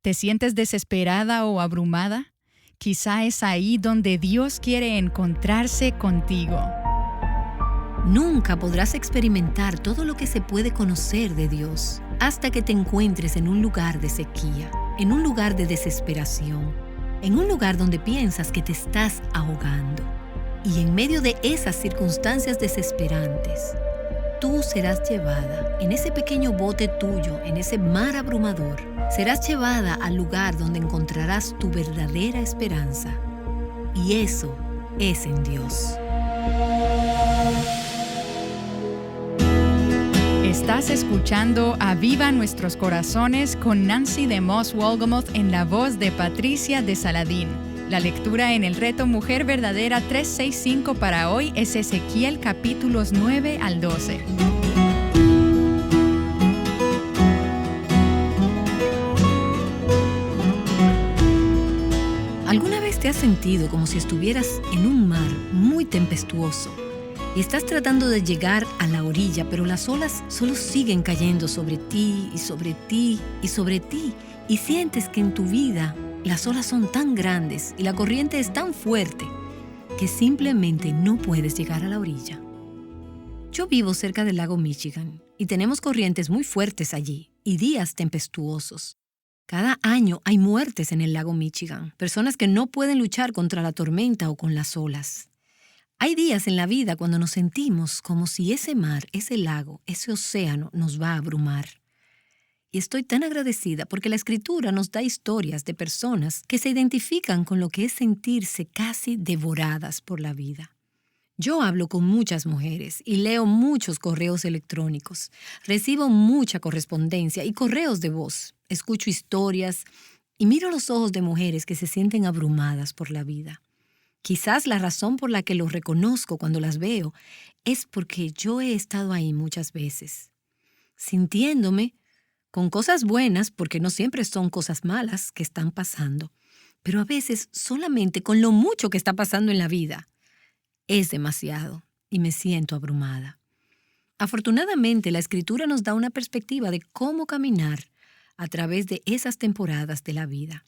¿Te sientes desesperada o abrumada? Quizá es ahí donde Dios quiere encontrarse contigo. Nunca podrás experimentar todo lo que se puede conocer de Dios hasta que te encuentres en un lugar de sequía, en un lugar de desesperación, en un lugar donde piensas que te estás ahogando. Y en medio de esas circunstancias desesperantes, tú serás llevada en ese pequeño bote tuyo, en ese mar abrumador. Serás llevada al lugar donde encontrarás tu verdadera esperanza. Y eso es en Dios. Estás escuchando Aviva Nuestros Corazones con Nancy DeMoss Wolgemuth en la voz de Patricia de Saladín. La lectura en el reto Mujer Verdadera 365 para hoy es Ezequiel capítulos 9 al 12. ¿Alguna vez te has sentido como si estuvieras en un mar muy tempestuoso y estás tratando de llegar a la orilla, pero las olas solo siguen cayendo sobre ti y sobre ti y sobre ti, y sientes que en tu vida las olas son tan grandes y la corriente es tan fuerte que simplemente no puedes llegar a la orilla? Yo vivo cerca del lago Michigan y tenemos corrientes muy fuertes allí y días tempestuosos. Cada año hay muertes en el lago Michigan, personas que no pueden luchar contra la tormenta o con las olas. Hay días en la vida cuando nos sentimos como si ese mar, ese lago, ese océano nos va a abrumar. Y estoy tan agradecida porque la Escritura nos da historias de personas que se identifican con lo que es sentirse casi devoradas por la vida. Yo hablo con muchas mujeres y leo muchos correos electrónicos. Recibo mucha correspondencia y correos de voz. Escucho historias y miro los ojos de mujeres que se sienten abrumadas por la vida. Quizás la razón por la que los reconozco cuando las veo es porque yo he estado ahí muchas veces, sintiéndome con cosas buenas, porque no siempre son cosas malas que están pasando, pero a veces solamente con lo mucho que está pasando en la vida. Es demasiado y me siento abrumada. Afortunadamente, la Escritura nos da una perspectiva de cómo caminar a través de esas temporadas de la vida.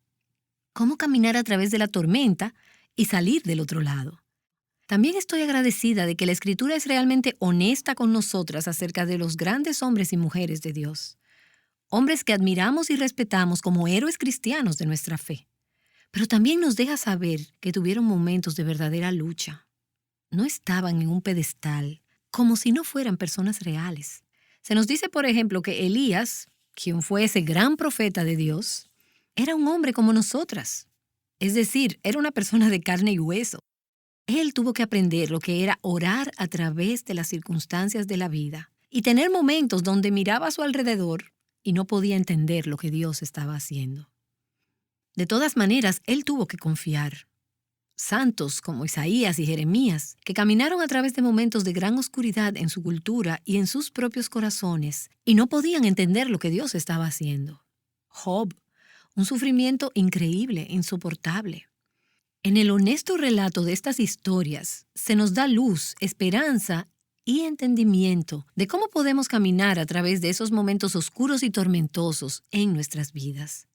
Cómo caminar a través de la tormenta y salir del otro lado. También estoy agradecida de que la Escritura es realmente honesta con nosotras acerca de los grandes hombres y mujeres de Dios. Hombres que admiramos y respetamos como héroes cristianos de nuestra fe. Pero también nos deja saber que tuvieron momentos de verdadera lucha. No estaban en un pedestal, como si no fueran personas reales. Se nos dice, por ejemplo, que Elías, quien fue ese gran profeta de Dios, era un hombre como nosotras. Es decir, era una persona de carne y hueso. Él tuvo que aprender lo que era orar a través de las circunstancias de la vida y tener momentos donde miraba a su alrededor y no podía entender lo que Dios estaba haciendo. De todas maneras, él tuvo que confiar. Santos como Isaías y Jeremías, que caminaron a través de momentos de gran oscuridad en su cultura y en sus propios corazones, y no podían entender lo que Dios estaba haciendo. Job, un sufrimiento increíble, insoportable. En el honesto relato de estas historias se nos da luz, esperanza y entendimiento de cómo podemos caminar a través de esos momentos oscuros y tormentosos en nuestras vidas.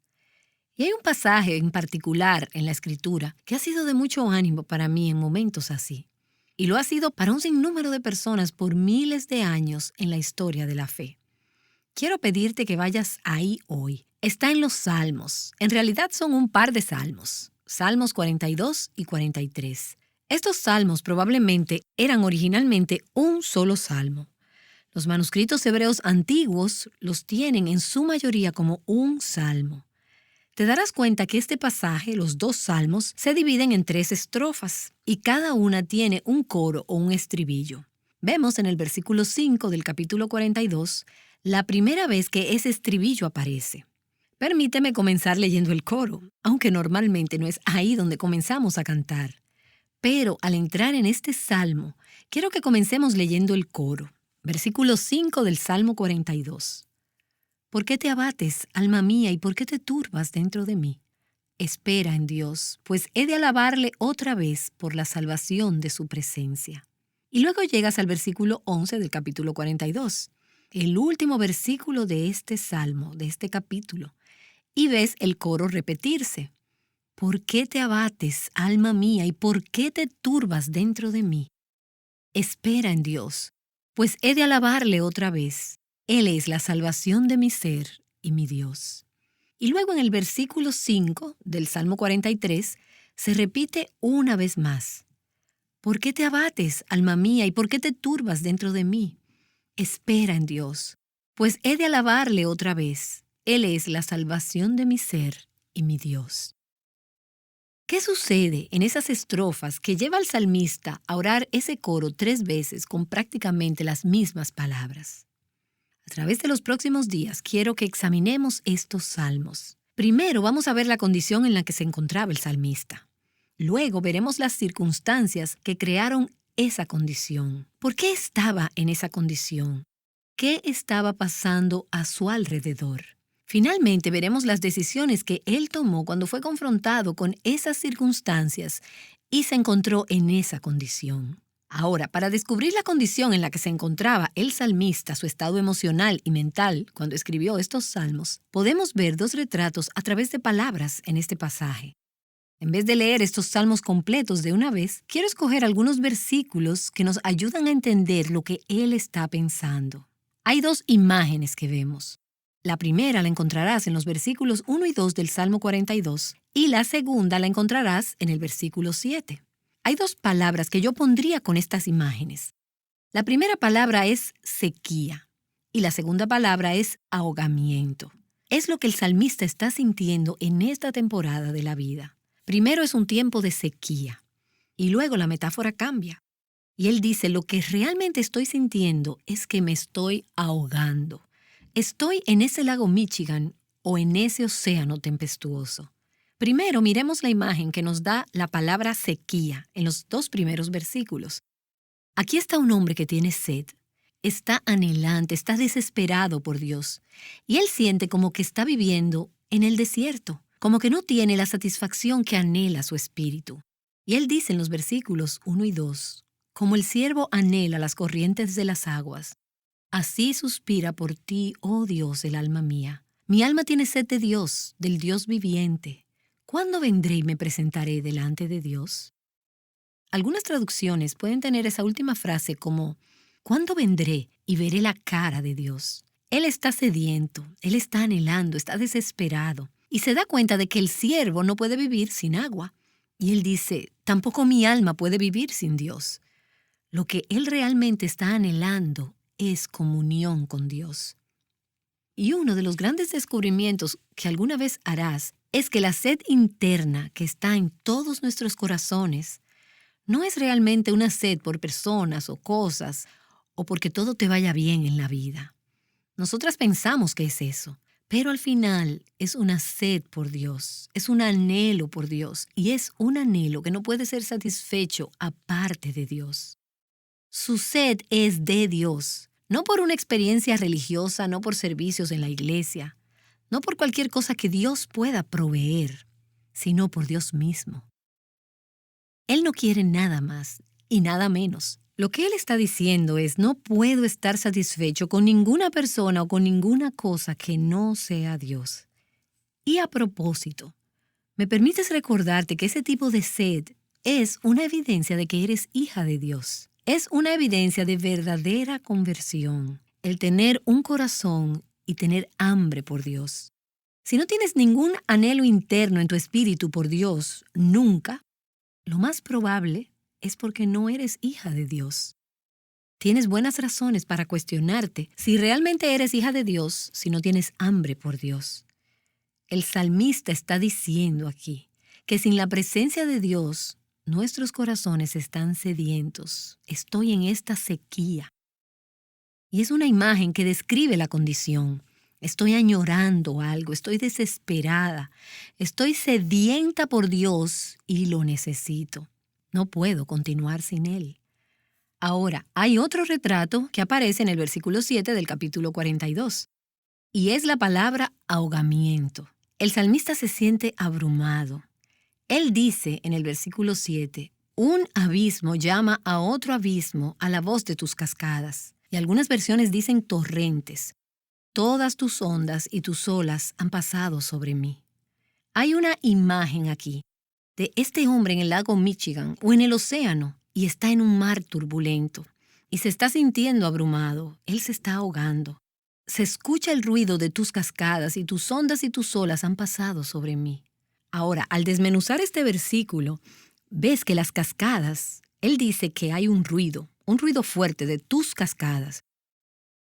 Y hay un pasaje en particular en la Escritura que ha sido de mucho ánimo para mí en momentos así. Y lo ha sido para un sinnúmero de personas por miles de años en la historia de la fe. Quiero pedirte que vayas ahí hoy. Está en los Salmos. En realidad son un par de salmos. Salmos 42 y 43. Estos salmos probablemente eran originalmente un solo salmo. Los manuscritos hebreos antiguos los tienen en su mayoría como un salmo. Te darás cuenta que este pasaje, los dos salmos, se dividen en 3 estrofas y cada una tiene un coro o un estribillo. Vemos en el versículo 5 del capítulo 42 la primera vez que ese estribillo aparece. Permíteme comenzar leyendo el coro, aunque normalmente no es ahí donde comenzamos a cantar. Pero al entrar en este salmo, quiero que comencemos leyendo el coro. Versículo 5 del Salmo 42. ¿Por qué te abates, alma mía, y por qué te turbas dentro de mí? Espera en Dios, pues he de alabarle otra vez por la salvación de su presencia. Y luego llegas al versículo 11 del capítulo 42, el último versículo de este salmo, de este capítulo. y ves el coro repetirse. ¿Por qué te abates, alma mía, y por qué te turbas dentro de mí? Espera en Dios, pues he de alabarle otra vez. Él es la salvación de mi ser y mi Dios. Y luego en el versículo 5 del Salmo 43 se repite una vez más. ¿Por qué te abates, alma mía, y por qué te turbas dentro de mí? Espera en Dios, pues he de alabarle otra vez. Él es la salvación de mi ser y mi Dios. ¿Qué sucede en esas estrofas que lleva al salmista a orar ese coro 3 veces con prácticamente las mismas palabras? A través de los próximos días quiero que examinemos estos salmos. Primero vamos a ver la condición en la que se encontraba el salmista. Luego veremos las circunstancias que crearon esa condición. ¿Por qué estaba en esa condición? ¿Qué estaba pasando a su alrededor? Finalmente veremos las decisiones que él tomó cuando fue confrontado con esas circunstancias y se encontró en esa condición. Ahora, para descubrir la condición en la que se encontraba el salmista, su estado emocional y mental cuando escribió estos salmos, podemos ver 2 retratos a través de palabras en este pasaje. En vez de leer estos salmos completos de una vez, quiero escoger algunos versículos que nos ayudan a entender lo que él está pensando. Hay 2 imágenes que vemos. La primera la encontrarás en los versículos 1 y 2 del Salmo 42 y la segunda la encontrarás en el versículo 7. Hay 2 palabras que yo pondría con estas imágenes. La primera palabra es sequía y la segunda palabra es ahogamiento. Es lo que el salmista está sintiendo en esta temporada de la vida. Primero es un tiempo de sequía y luego la metáfora cambia. Y él dice, lo que realmente estoy sintiendo es que me estoy ahogando. Estoy en ese lago Michigan o en ese océano tempestuoso. Primero miremos la imagen que nos da la palabra sequía en los 2 primeros versículos. Aquí está un hombre que tiene sed. Está anhelante, está desesperado por Dios. Y él siente como que está viviendo en el desierto, como que no tiene la satisfacción que anhela su espíritu. Y él dice en los versículos 1 y 2, como el ciervo anhela las corrientes de las aguas, así suspira por ti, oh Dios, el alma mía. Mi alma tiene sed de Dios, del Dios viviente. ¿Cuándo vendré y me presentaré delante de Dios? Algunas traducciones pueden tener esa última frase como, ¿cuándo vendré y veré la cara de Dios? Él está sediento, él está anhelando, está desesperado. Y se da cuenta de que el siervo no puede vivir sin agua. Y él dice, tampoco mi alma puede vivir sin Dios. Lo que él realmente está anhelando es comunión con Dios. Y uno de los grandes descubrimientos que alguna vez harás es que la sed interna que está en todos nuestros corazones no es realmente una sed por personas o cosas o porque todo te vaya bien en la vida. Nosotras pensamos que es eso, pero al final es una sed por Dios, es un anhelo por Dios y es un anhelo que no puede ser satisfecho aparte de Dios. Su sed es de Dios, no por una experiencia religiosa, no por servicios en la iglesia, no por cualquier cosa que Dios pueda proveer, sino por Dios mismo. Él no quiere nada más y nada menos. Lo que Él está diciendo es, no puedo estar satisfecho con ninguna persona o con ninguna cosa que no sea Dios. Y a propósito, ¿me permites recordarte que ese tipo de sed es una evidencia de que eres hija de Dios? Es una evidencia de verdadera conversión, el tener un corazón y tener hambre por Dios. Si no tienes ningún anhelo interno en tu espíritu por Dios, nunca, lo más probable es porque no eres hija de Dios. Tienes buenas razones para cuestionarte si realmente eres hija de Dios si no tienes hambre por Dios. El salmista está diciendo aquí que sin la presencia de Dios, nuestros corazones están sedientos. Estoy en esta sequía. Y es una imagen que describe la condición. Estoy añorando algo, estoy desesperada, estoy sedienta por Dios y lo necesito. No puedo continuar sin Él. Ahora, hay otro retrato que aparece en el versículo 7 del capítulo 42. Y es la palabra ahogamiento. El salmista se siente abrumado. Él dice en el versículo 7, un abismo llama a otro abismo a la voz de tus cascadas. Y algunas versiones dicen torrentes. Todas tus ondas y tus olas han pasado sobre mí. Hay una imagen aquí de este hombre en el lago Michigan o en el océano y está en un mar turbulento y se está sintiendo abrumado. Él se está ahogando. Se escucha el ruido de tus cascadas y tus ondas y tus olas han pasado sobre mí. Ahora, al desmenuzar este versículo, ves que las cascadas, él dice que hay un ruido fuerte de tus cascadas.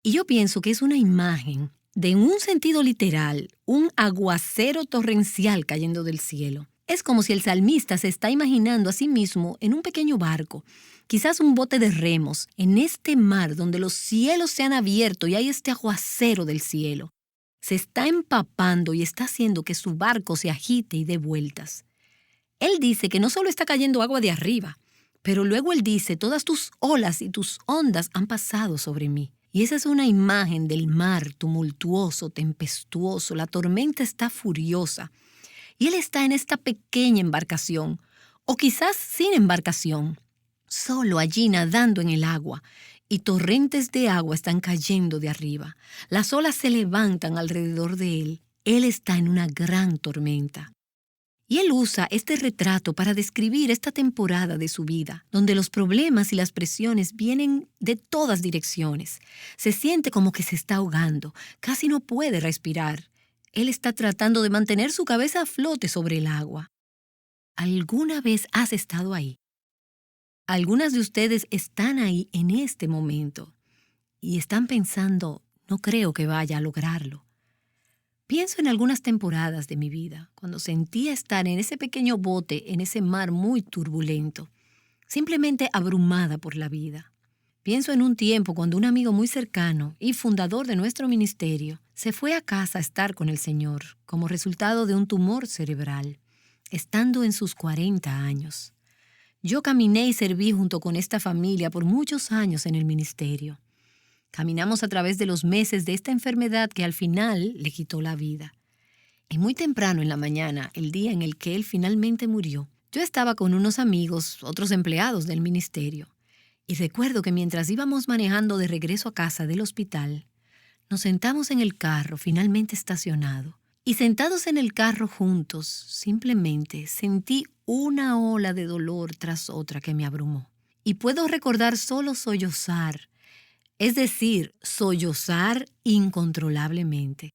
Y yo pienso que es una imagen de, en un sentido literal, un aguacero torrencial cayendo del cielo. Es como si el salmista se está imaginando a sí mismo en un pequeño barco, quizás un bote de remos, en este mar donde los cielos se han abierto y hay este aguacero del cielo. Se está empapando y está haciendo que su barco se agite y dé vueltas. Él dice que no solo está cayendo agua de arriba, pero luego él dice, todas tus olas y tus ondas han pasado sobre mí. Y esa es una imagen del mar tumultuoso, tempestuoso, la tormenta está furiosa. Y él está en esta pequeña embarcación, o quizás sin embarcación, solo allí nadando en el agua, y torrentes de agua están cayendo de arriba. Las olas se levantan alrededor de él. Él está en una gran tormenta. Y él usa este retrato para describir esta temporada de su vida, donde los problemas y las presiones vienen de todas direcciones. Se siente como que se está ahogando, casi no puede respirar. Él está tratando de mantener su cabeza a flote sobre el agua. ¿Alguna vez has estado ahí? Algunas de ustedes están ahí en este momento y están pensando, no creo que vaya a lograrlo. Pienso en algunas temporadas de mi vida, cuando sentía estar en ese pequeño bote, en ese mar muy turbulento, simplemente abrumada por la vida. Pienso en un tiempo cuando un amigo muy cercano y fundador de nuestro ministerio se fue a casa a estar con el Señor como resultado de un tumor cerebral, estando en sus 40 años. Yo caminé y serví junto con esta familia por muchos años en el ministerio. Caminamos a través de los meses de esta enfermedad que al final le quitó la vida. Y muy temprano en la mañana, el día en el que él finalmente murió, yo estaba con unos amigos, otros empleados del ministerio. Y recuerdo que mientras íbamos manejando de regreso a casa del hospital, nos sentamos en el carro finalmente estacionado. Y sentados en el carro juntos, simplemente sentí una ola de dolor tras otra que me abrumó. Y puedo recordar solo sollozar, es decir, sollozar incontrolablemente.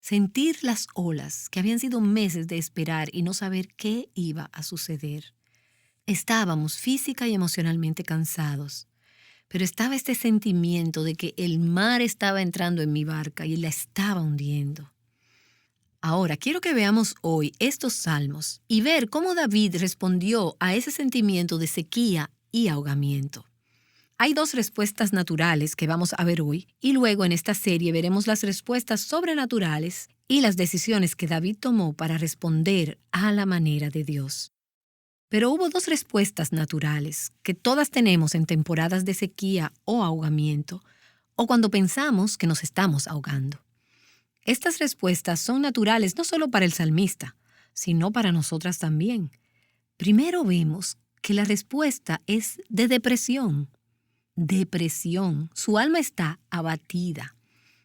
Sentir las olas que habían sido meses de esperar y no saber qué iba a suceder. Estábamos física y emocionalmente cansados, pero estaba este sentimiento de que el mar estaba entrando en mi barca y la estaba hundiendo. Ahora, quiero que veamos hoy estos salmos y ver cómo David respondió a ese sentimiento de sequía y ahogamiento. Hay dos respuestas naturales que vamos a ver hoy y luego en esta serie veremos las respuestas sobrenaturales y las decisiones que David tomó para responder a la manera de Dios. Pero hubo dos respuestas naturales que todas tenemos en temporadas de sequía o ahogamiento o cuando pensamos que nos estamos ahogando. Estas respuestas son naturales no solo para el salmista, sino para nosotras también. Primero vemos que la respuesta es de depresión. Depresión. Su alma está abatida.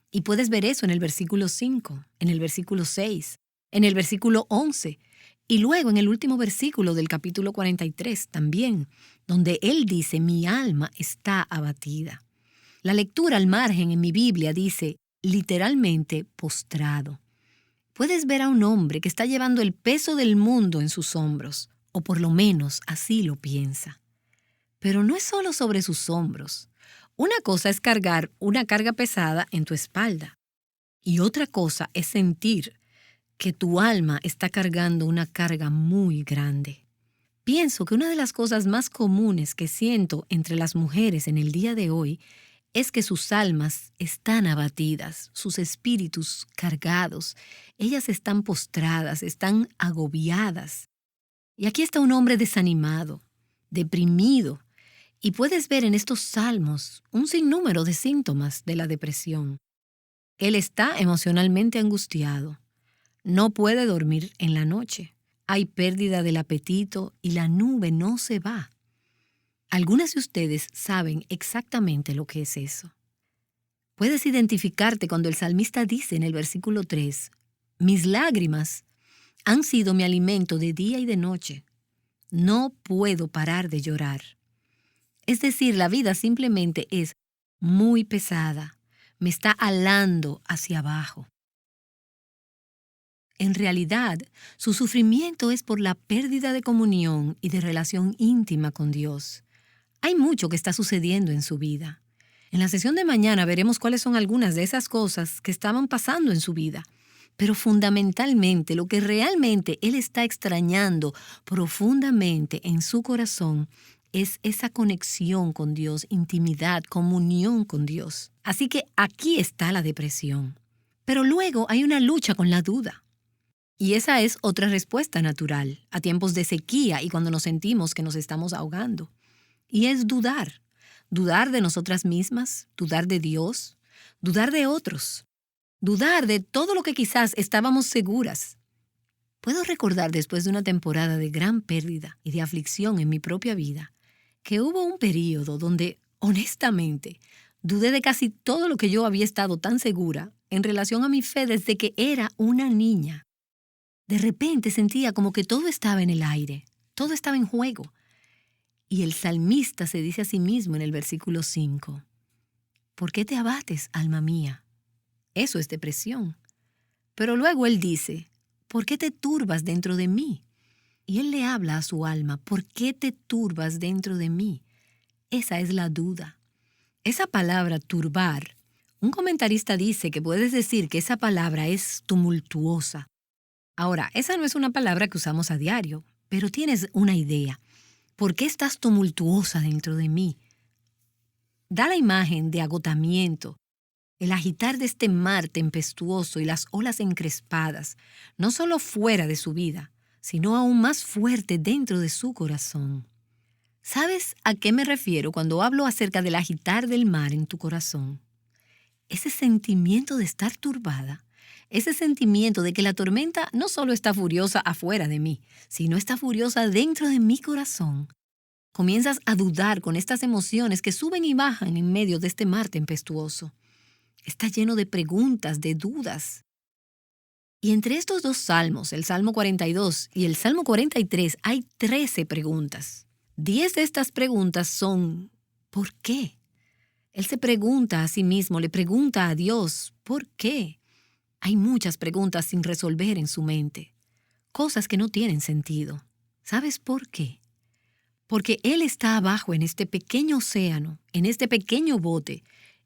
Y puedes ver eso en el versículo 5, en el versículo 6, en el versículo 11 y luego en el último versículo del capítulo 43 también, donde él dice, mi alma está abatida. La lectura al margen en mi Biblia dice, literalmente postrado. Puedes ver a un hombre que está llevando el peso del mundo en sus hombros, o por lo menos así lo piensa. Pero no es solo sobre sus hombros. Una cosa es cargar una carga pesada en tu espalda, y otra cosa es sentir que tu alma está cargando una carga muy grande. Pienso que una de las cosas más comunes que siento entre las mujeres en el día de hoy es que sus almas están abatidas, sus espíritus cargados. Ellas están postradas, están agobiadas. Y aquí está un hombre desanimado, deprimido, y puedes ver en estos salmos un sinnúmero de síntomas de la depresión. Él está emocionalmente angustiado. No puede dormir en la noche. Hay pérdida del apetito y la nube no se va. Algunas de ustedes saben exactamente lo que es eso. Puedes identificarte cuando el salmista dice en el versículo 3, mis lágrimas han sido mi alimento de día y de noche. No puedo parar de llorar. Es decir, la vida simplemente es muy pesada. Me está alando hacia abajo. En realidad, su sufrimiento es por la pérdida de comunión y de relación íntima con Dios. Hay mucho que está sucediendo en su vida. En la sesión de mañana veremos cuáles son algunas de esas cosas que estaban pasando en su vida. Pero fundamentalmente, lo que realmente él está extrañando profundamente en su corazón es esa conexión con Dios, intimidad, comunión con Dios. Así que aquí está la depresión. Pero luego hay una lucha con la duda. Y esa es otra respuesta natural a tiempos de sequía y cuando nos sentimos que nos estamos ahogando. Y es dudar. Dudar de nosotras mismas, dudar de Dios, dudar de otros. Dudar de todo lo que quizás estábamos seguras. Puedo recordar después de una temporada de gran pérdida y de aflicción en mi propia vida, que hubo un período donde, honestamente, dudé de casi todo lo que yo había estado tan segura en relación a mi fe desde que era una niña. De repente sentía como que todo estaba en el aire, todo estaba en juego. Y el salmista se dice a sí mismo en el versículo 5, ¿por qué te abates, alma mía? Eso es depresión. Pero luego él dice, ¿por qué te turbas dentro de mí? Y él le habla a su alma, ¿por qué te turbas dentro de mí? Esa es la duda. Esa palabra turbar, un comentarista dice que puedes decir que esa palabra es tumultuosa. Ahora, esa no es una palabra que usamos a diario, pero tienes una idea. ¿Por qué estás tumultuosa dentro de mí? Da la imagen de agotamiento, el agitar de este mar tempestuoso y las olas encrespadas, no solo fuera de su vida, sino aún más fuerte dentro de su corazón. ¿Sabes a qué me refiero cuando hablo acerca del agitar del mar en tu corazón? Ese sentimiento de estar turbada, ese sentimiento de que la tormenta no solo está furiosa afuera de mí, sino está furiosa dentro de mi corazón. Comienzas a dudar con estas emociones que suben y bajan en medio de este mar tempestuoso. Está lleno de preguntas, de dudas. Y entre estos dos salmos, el Salmo 42 y el Salmo 43, hay 13 preguntas. 10 de estas preguntas son ¿por qué? Él se pregunta a sí mismo, le pregunta a Dios ¿por qué? Hay muchas preguntas sin resolver en su mente, cosas que no tienen sentido. ¿Sabes por qué? Porque él está abajo en este pequeño océano, en este pequeño bote,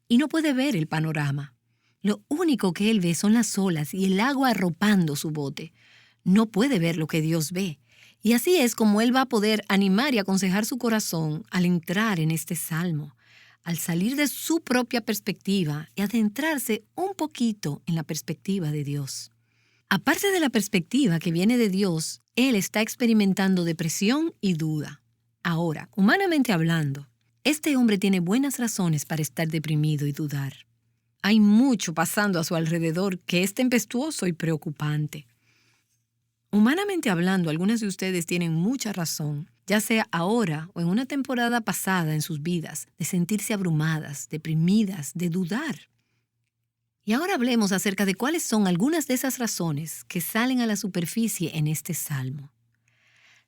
y no puede ver el panorama. Lo único que él ve son las olas y el agua arropando su bote. No puede ver lo que Dios ve. Y así es como él va a poder animar y aconsejar su corazón al entrar en este salmo, al salir de su propia perspectiva y adentrarse un poquito en la perspectiva de Dios. Aparte de la perspectiva que viene de Dios, él está experimentando depresión y duda. Ahora, humanamente hablando, este hombre tiene buenas razones para estar deprimido y dudar. Hay mucho pasando a su alrededor que es tempestuoso y preocupante. Humanamente hablando, algunas de ustedes tienen mucha razón, ya sea ahora o en una temporada pasada en sus vidas, de sentirse abrumadas, deprimidas, de dudar. Y ahora hablemos acerca de cuáles son algunas de esas razones que salen a la superficie en este salmo.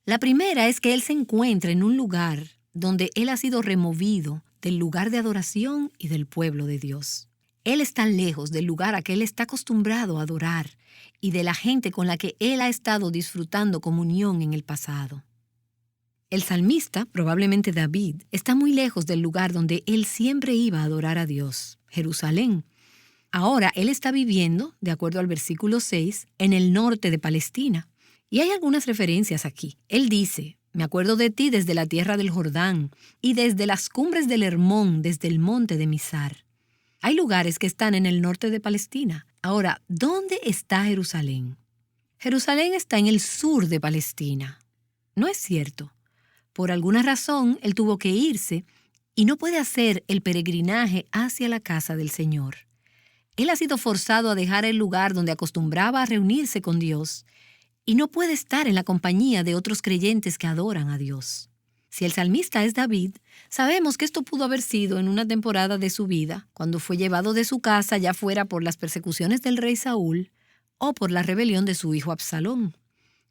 La primera es que él se encuentra en un lugar donde él ha sido removido del lugar de adoración y del pueblo de Dios. Él está lejos del lugar a que él está acostumbrado a adorar y de la gente con la que él ha estado disfrutando comunión en el pasado. El salmista, probablemente David, está muy lejos del lugar donde él siempre iba a adorar a Dios, Jerusalén. Ahora él está viviendo, de acuerdo al versículo 6, en el norte de Palestina. Y hay algunas referencias aquí. Él dice, me acuerdo de ti desde la tierra del Jordán y desde las cumbres del Hermón, desde el monte de Mizar. Hay lugares que están en el norte de Palestina. Ahora, ¿dónde está Jerusalén? Jerusalén está en el sur de Palestina. No es cierto. Por alguna razón, él tuvo que irse y no puede hacer el peregrinaje hacia la casa del Señor. Él ha sido forzado a dejar el lugar donde acostumbraba a reunirse con Dios y no puede estar en la compañía de otros creyentes que adoran a Dios. Si el salmista es David, sabemos que esto pudo haber sido en una temporada de su vida, cuando fue llevado de su casa, ya fuera por las persecuciones del rey Saúl o por la rebelión de su hijo Absalón,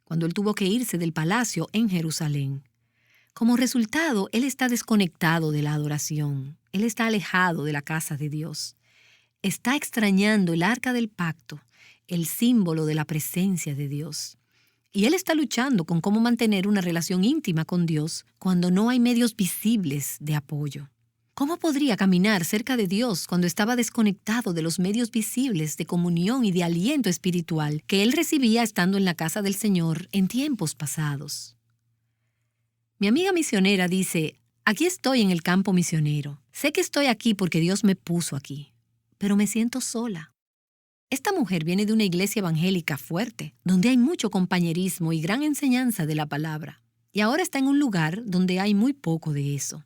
cuando él tuvo que irse del palacio en Jerusalén. Como resultado, él está desconectado de la adoración, él está alejado de la casa de Dios. Está extrañando el arca del pacto, el símbolo de la presencia de Dios. Y él está luchando con cómo mantener una relación íntima con Dios cuando no hay medios visibles de apoyo. ¿Cómo podría caminar cerca de Dios cuando estaba desconectado de los medios visibles de comunión y de aliento espiritual que él recibía estando en la casa del Señor en tiempos pasados? Mi amiga misionera dice, aquí estoy en el campo misionero. Sé que estoy aquí porque Dios me puso aquí, pero me siento sola. Esta mujer viene de una iglesia evangélica fuerte, donde hay mucho compañerismo y gran enseñanza de la palabra. Y ahora está en un lugar donde hay muy poco de eso.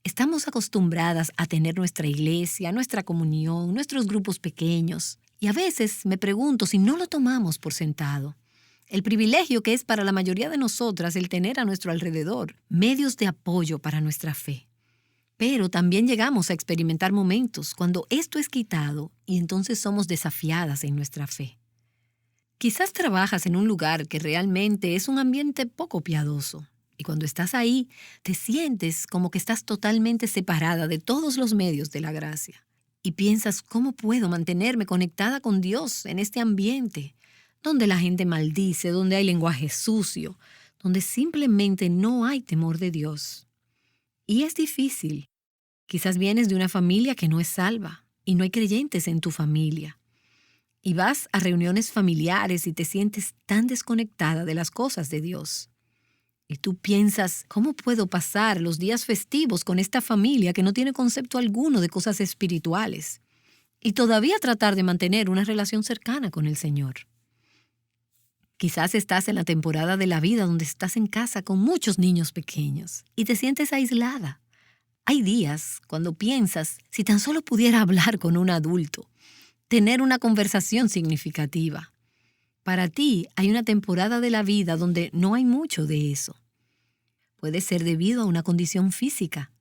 Estamos acostumbradas a tener nuestra iglesia, nuestra comunión, nuestros grupos pequeños. Y a veces me pregunto si no lo tomamos por sentado. El privilegio que es para la mayoría de nosotras el tener a nuestro alrededor medios de apoyo para nuestra fe. Pero también llegamos a experimentar momentos cuando esto es quitado y entonces somos desafiadas en nuestra fe. Quizás trabajas en un lugar que realmente es un ambiente poco piadoso y cuando estás ahí te sientes como que estás totalmente separada de todos los medios de la gracia y piensas cómo puedo mantenerme conectada con Dios en este ambiente donde la gente maldice, donde hay lenguaje sucio, donde simplemente no hay temor de Dios. Y es difícil. Quizás vienes de una familia que no es salva y no hay creyentes en tu familia. Y vas a reuniones familiares y te sientes tan desconectada de las cosas de Dios. Y tú piensas, ¿cómo puedo pasar los días festivos con esta familia que no tiene concepto alguno de cosas espirituales? Y todavía tratar de mantener una relación cercana con el Señor. Quizás estás en la temporada de la vida donde estás en casa con muchos niños pequeños y te sientes aislada. Hay días cuando piensas, si tan solo pudiera hablar con un adulto, tener una conversación significativa. Para ti hay una temporada de la vida donde no hay mucho de eso. Puede ser debido a una condición física.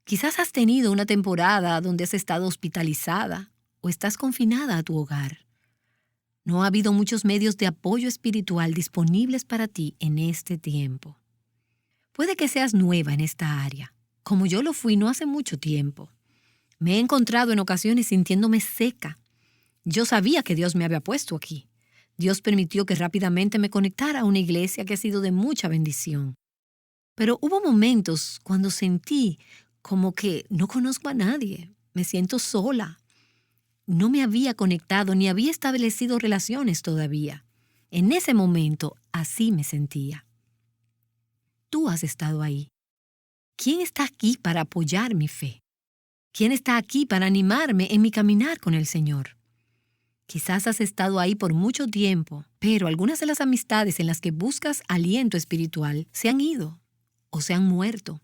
Quizás has tenido una temporada donde has estado hospitalizada o estás confinada a tu hogar. No ha habido muchos medios de apoyo espiritual disponibles para ti en este tiempo. Puede que seas nueva en esta área, como yo lo fui no hace mucho tiempo. Me he encontrado en ocasiones sintiéndome seca. Yo sabía que Dios me había puesto aquí. Dios permitió que rápidamente me conectara a una iglesia que ha sido de mucha bendición. Pero hubo momentos cuando sentí como que no conozco a nadie, me siento sola. No me había conectado ni había establecido relaciones todavía. En ese momento, así me sentía. Tú has estado ahí. ¿Quién está aquí para apoyar mi fe? ¿Quién está aquí para animarme en mi caminar con el Señor? Quizás has estado ahí por mucho tiempo, pero algunas de las amistades en las que buscas aliento espiritual se han ido, o se han muerto,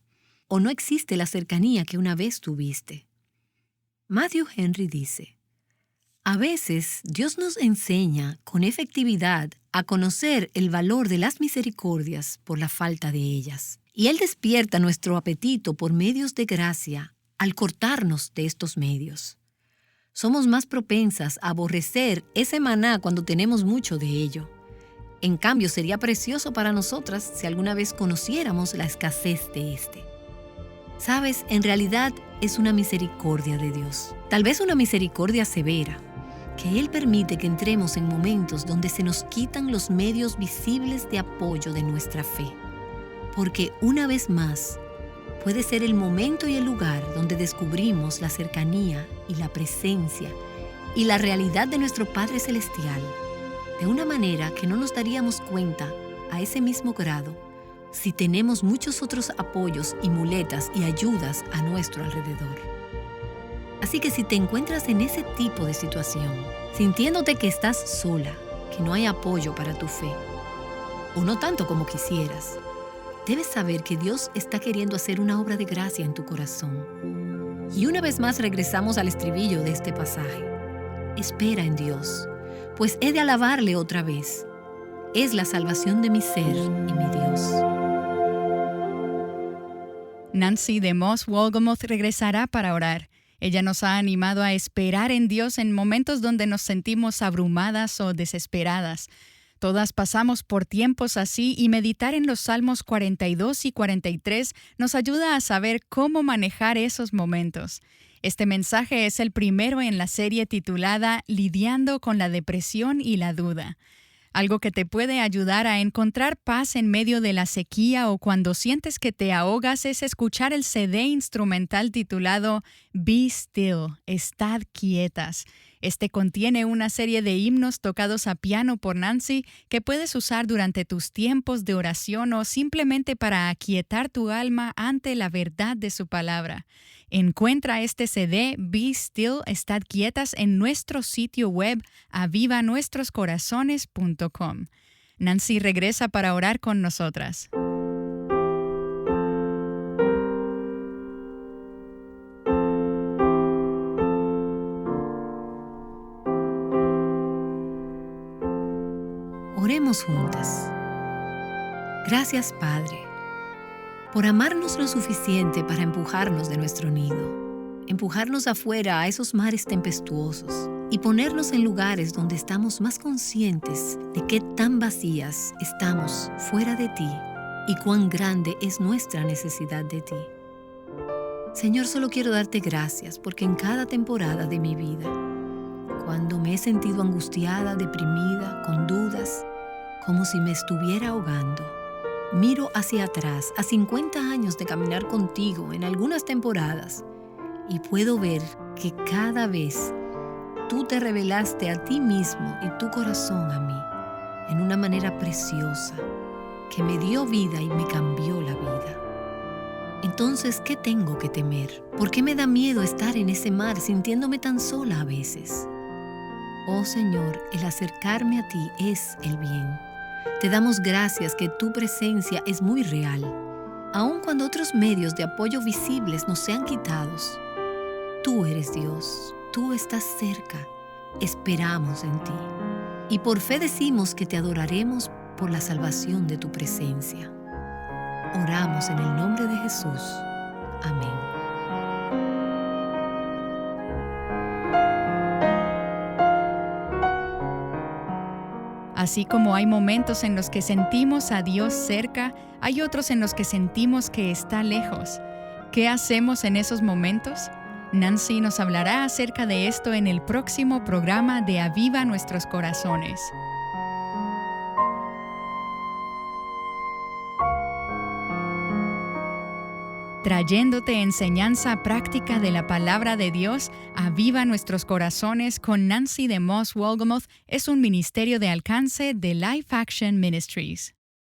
o no existe la cercanía que una vez tuviste. Matthew Henry dice, a veces Dios nos enseña con efectividad a conocer el valor de las misericordias por la falta de ellas. Y Él despierta nuestro apetito por medios de gracia al cortarnos de estos medios. Somos más propensas a aborrecer ese maná cuando tenemos mucho de ello. En cambio, sería precioso para nosotras si alguna vez conociéramos la escasez de este. ¿Sabes? En realidad es una misericordia de Dios. Tal vez una misericordia severa, que Él permite que entremos en momentos donde se nos quitan los medios visibles de apoyo de nuestra fe. Porque una vez más, puede ser el momento y el lugar donde descubrimos la cercanía y la presencia y la realidad de nuestro Padre Celestial, de una manera que no nos daríamos cuenta a ese mismo grado si tenemos muchos otros apoyos y muletas y ayudas a nuestro alrededor. Así que si te encuentras en ese tipo de situación, sintiéndote que estás sola, que no hay apoyo para tu fe, o no tanto como quisieras, debes saber que Dios está queriendo hacer una obra de gracia en tu corazón. Y una vez más regresamos al estribillo de este pasaje. Espera en Dios, pues he de alabarle otra vez. Es la salvación de mi ser y mi Dios. Nancy DeMoss Wolgemuth regresará para orar. Ella nos ha animado a esperar en Dios en momentos donde nos sentimos abrumadas o desesperadas. Todas pasamos por tiempos así y meditar en los Salmos 42 y 43 nos ayuda a saber cómo manejar esos momentos. Este mensaje es el primero en la serie titulada Lidiando con la depresión y la duda. Algo que te puede ayudar a encontrar paz en medio de la sequía o cuando sientes que te ahogas es escuchar el CD instrumental titulado Be Still, Estad Quietas. Este contiene una serie de himnos tocados a piano por Nancy que puedes usar durante tus tiempos de oración o simplemente para aquietar tu alma ante la verdad de su palabra. Encuentra este CD Be Still, Estad Quietas en nuestro sitio web avivanuestroscorazones.com. Nancy regresa para orar con nosotras. Oremos juntas. Gracias, Padre, por amarnos lo suficiente para empujarnos de nuestro nido, empujarnos afuera a esos mares tempestuosos y ponernos en lugares donde estamos más conscientes de qué tan vacías estamos fuera de ti y cuán grande es nuestra necesidad de ti. Señor, solo quiero darte gracias porque en cada temporada de mi vida, cuando me he sentido angustiada, deprimida, con dudas, como si me estuviera ahogando, miro hacia atrás a 50 años de caminar contigo en algunas temporadas y puedo ver que cada vez tú te revelaste a ti mismo y tu corazón a mí en una manera preciosa que me dio vida y me cambió la vida. Entonces, ¿qué tengo que temer? ¿Por qué me da miedo estar en ese mar sintiéndome tan sola a veces? Oh Señor, el acercarme a ti es el bien. Te damos gracias que tu presencia es muy real, aun cuando otros medios de apoyo visibles nos sean quitados. Tú eres Dios, tú estás cerca, esperamos en ti. Y por fe decimos que te adoraremos por la salvación de tu presencia. Oramos en el nombre de Jesús. Amén. Así como hay momentos en los que sentimos a Dios cerca, hay otros en los que sentimos que está lejos. ¿Qué hacemos en esos momentos? Nancy nos hablará acerca de esto en el próximo programa de Aviva Nuestros Corazones. Trayéndote enseñanza práctica de la palabra de Dios, Aviva Nuestros Corazones con Nancy DeMoss Wolgemuth es un ministerio de alcance de Life Action Ministries.